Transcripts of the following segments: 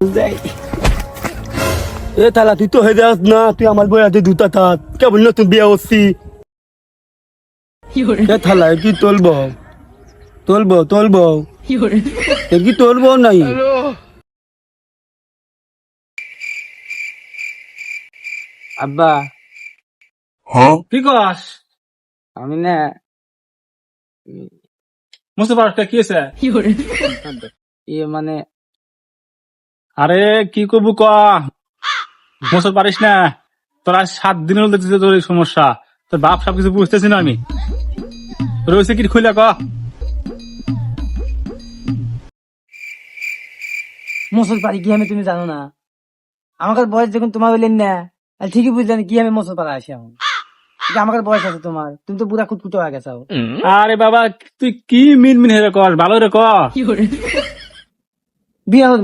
এ থালা তুই তো হয়ে যাস না, তুই আমার বই হাতে দুটা থাক কেবল নতুন বিয়ে হচ্ছি। এ থালা কি তুলবো তুলবো তুলবো কি তুলবো নাই? আব্বা কি কস? আমি না বুঝতে পারছ কি আছে? ইয়ে মানে আরে কি করবো ক, বুঝতে পারিস না? তোর আজ 7 দিন হলো দেখতেছি তোর এই সমস্যা। তোর বাপ সব কিছু বুঝতেছি না আমি। রয়েছে কি খুলে ক। মুসল পারি কি আমি তুমি জানো না? আমার বয়স যখন তোমার বললেন না, আর ঠিকই বুঝলেন কি আমি মুসল পাড়া আসি এখন। আমার বয়স আছে তোমার, তুমি তো পুরা খুঁতখুতো হয়ে গেছো। আরে বাবা তুই কি মিন মিন হেরে কর, ভালো রে ক। বিয়ে হল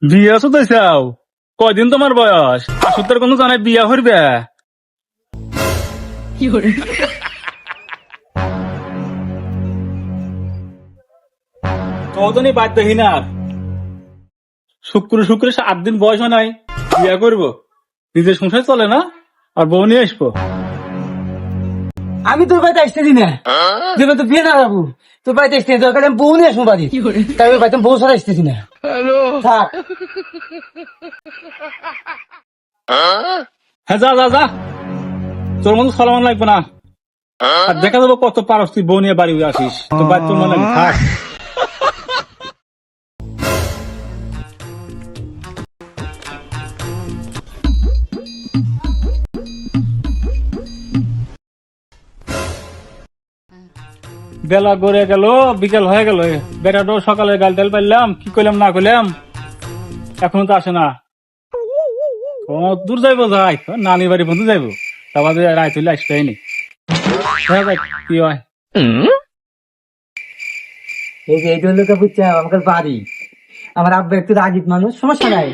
বিয়ে আছো তো চাও? কয়দিন তোমার বয়স? আসুতের কোনো জানাই বিয়া করবে? কতনি বাদ দেখি না, শুক্র 7 দিন বয়স নাই বিয়া করবো, নিজের সংসার চলে না আর বউ নিয়ে আসবো। আমি তোর বাড়িতে আসতেছি না, যেটা তো বিয়ে না যাবো তোর বাড়িতে আসতেছি, দরকার আমি বউ নিয়ে আসবো বাড়ি, তাই ওই বাড়িতে বউ ছাড়া আসতেছি না। থাক হ্যাঁ যা যা যা, তোর মতো সলমান লাগবে না। আর দেখা যাবো কত পারস তুই বউ নিয়ে বাড়ি আসিস, তোর বাড়ি তোর মনে লাগবে। থাক বেলা গড়ে গেল, বিকেল হয়ে গেল, বেটাটো সকালে গাল টাল পাইলাম, কি কইলাম না কইলাম, এখনো তো আসে না। দূর যাইবো, যাই নানি বাড়ি বন্ধু যাইবো, তারপর রায় তুলে আসতেই নি। কি হয় এই যে এইটা হলো বুঝছে আমাদের বাড়ি, আমার আব্বা একটু রাগিত মানুষ, সমস্যা নাই,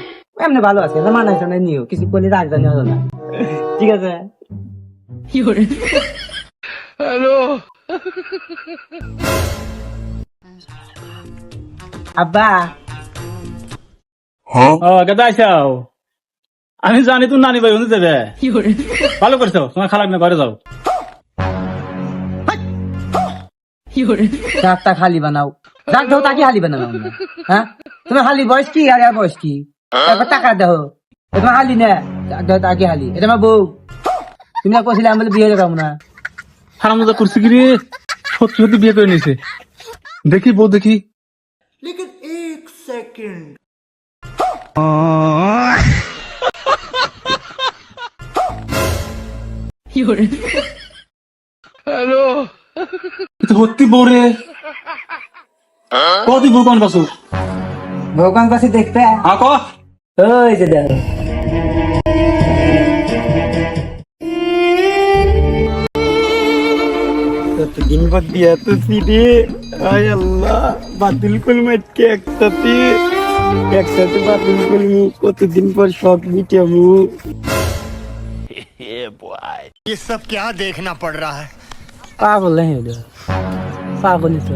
এমনি ভালো আছে, মানাই টানাই নিও, কিছু করলে রাজধানী হলো না, ঠিক আছে। হ্যালো আব্বা। ও কেদা আইসাও? আমি জানি তুই নানি বাড়ি বন্ধু যাবে, ভালো করছো, তোমার খারাপ না, ঘরে যাও। রাতটা খালি বানাও, রাত দাও তাকে হালি বানাও না। হ্যাঁ তুমি হালি বয়স কি আর আর বয়স কি, তারপর টাকা দাও, তোমার হালি না দাও তাকে হালি, এটা আমার বউ, তুমি না কইছিলে আমি বলে বিয়ে দেবো না। হারাম মজা করছি কি রে, সত্যি সত্যি বিয়ে করে নিয়েছে, দেখি বউ দেখি। लेकिन एक सेकंड সত্যি বউ রে, কদি বউ কোন পাশু? ভগবান পাশে দেখতে হ্যাঁ ক। ওই যে দেখো দিন পর বিয়ে তো সিরে, আয় আল্লাহ বাতিল করলাম আজকে একসাথে, একসাথে বাতিল করলাম, কতদিন পর শখ মিটাবো। ये सब क्या देखना पड़ रहा है। পাগল হয়ে গেল, পাগলই তো।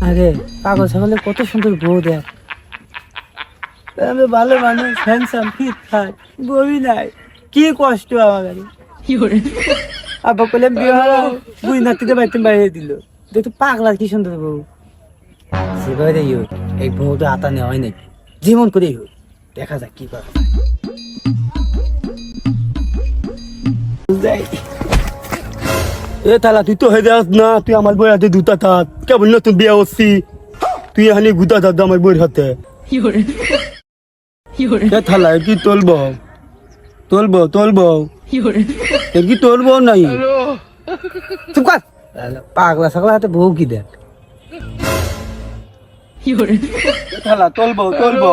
আরে পাগল ছাগলের কত সুন্দর বউ দেখ, আমি ভালো মানুষ, হ্যান্ডসাম ফিট ফাট, বউই নাই, কি কষ্ট আমার। আব্বা কইলাম বিয়ে হলো, বুঝ নাতিতে বাড়িতে বাইরে দিল, দেখতো পাগলা কি সুন্দর বউ, সেভাবে হোক এই বউ তো আতা নেওয়া হয় নাকি, যেমন করেই হোক দেখা যাক কি করা যায়। এ থালা তুই তো হয়ে যাস না, তুই আমার বই হাতে দুটা থাক কেবল নতুন বিয়ে হচ্ছি, তুই এখানে গুতা থাক আমার বইয়ের হাতে। এ থালা কি তুলবো তুলবো তুলবো কি তুলবো নাই? চুপ কর, পাগলা ছাগলা হাতে বউ কি দেখ। থালা তুলবো তুলবো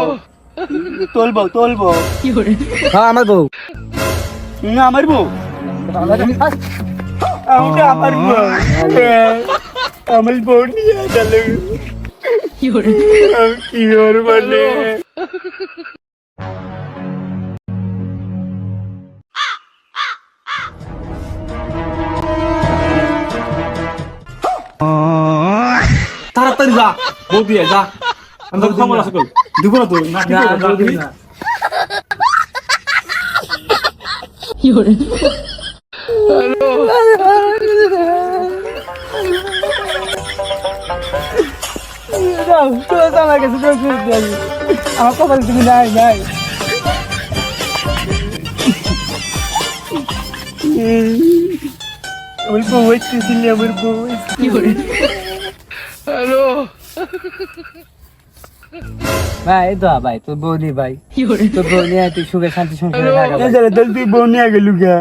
তুলবো তুলবো, হ্যাঁ আমার বউ, আমার বউ, আমাকে আমার বউ, আমার বউ নিয়ে গেল, আমি কি ওর মানে। তাড়াতাড়ি যা বউ দিয়ে যা আমি তোর খবর আছে কই দিব না তো না কি না, করবো, যা বউ দিবি তুই। না। দাও, তোর তো আমার কাছে তোর খুঁজতে হবে। আমার কপাল তুমি নাই নাই আমার বউ হইতেছিল আমার বউ ভাই এই তো ভাই তোর বউ নেই ভাই তোর বউ নিয়ে তুই সুখে শান্তি সংসারে থাকা তুই বউ নিয়ে গেলু গা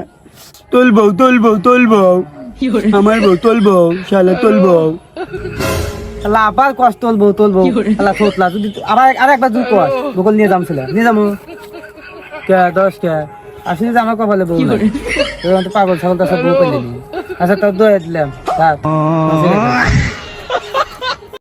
তোল বউ আমার বউ তোল বউ শালা তোল বউ শালা আবার কষ্ট তোল বউ শালা থোতলা যদি আর একবার তুই কর বকল নিয়ে যাম ছিল নিয়ে যাবো কে 10 কে আসলে যে আমার কপালে বউ নাই তোর তো পাগল ছাগল তো সব বউ পেলে নি আচ্ছা তোর দোয়া দিলাম থাক